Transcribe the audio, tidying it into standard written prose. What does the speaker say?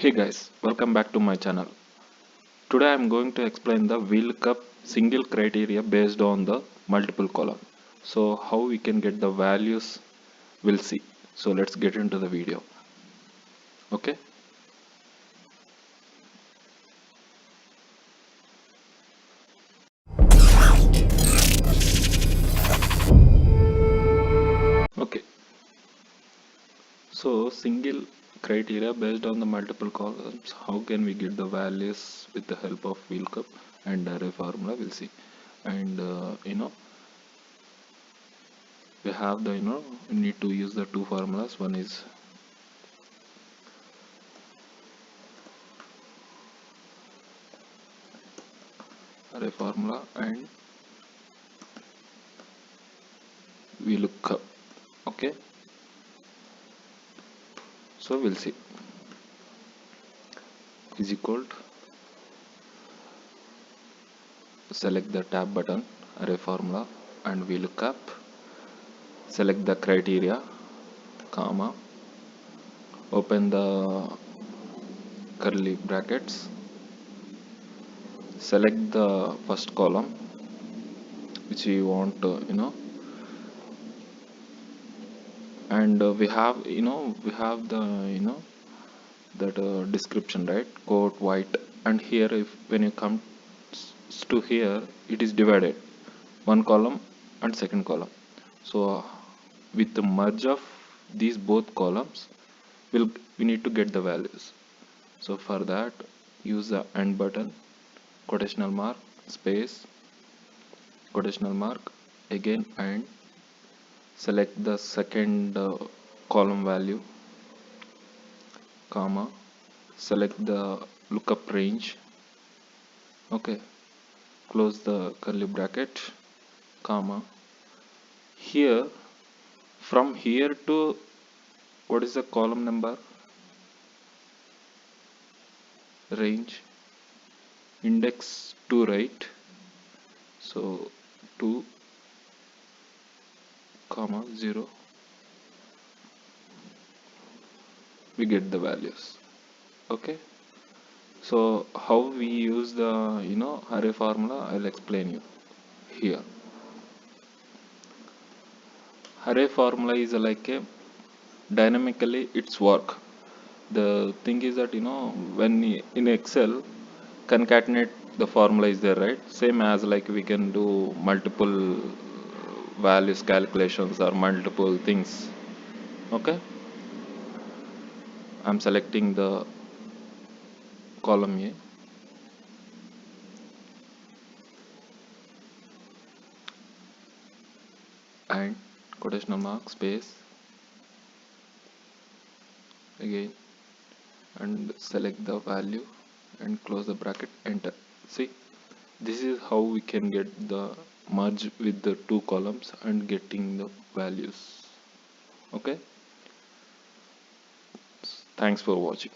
Hey guys, welcome back to my channel. Today I am going to explain the vlookup single criteria based on the multiple column. So how we can get the values, we'll see. So let's get into the video. Okay. Okay. So single criteria based on the multiple columns. How can we get the values with the help of vlookup and array formula? We'll see. And we have the we need to use the two formulas. One is array formula and vlookup. Okay, so we'll see is equal to select the tab button array formula and vlookup, select the criteria, comma, open the curly brackets, select the first column which we want to and we have the that description, right? Quote white, and here if when you come to here it is divided one column and second column. So with the merge of these both columns we need to get the values. So for that use the end button, quotational mark, space, quotational mark, again, and select the second column value, comma, select the lookup range. Okay, close the curly bracket, comma. Here, from here to what is the column number, range, index 2, right? So 2, comma 0, we get the values. Okay, so how we use the array formula, I'll explain you here. Array formula is like a dynamically its work. The thing is that when in Excel concatenate, the formula is there, right? Same as like we can do multiple values calculations or multiple things. Okay, I'm selecting the column A and quotational mark, space, again, and select the value and close the bracket, enter. See, this is how we can get the merge with the two columns and getting the values. Okay, thanks for watching.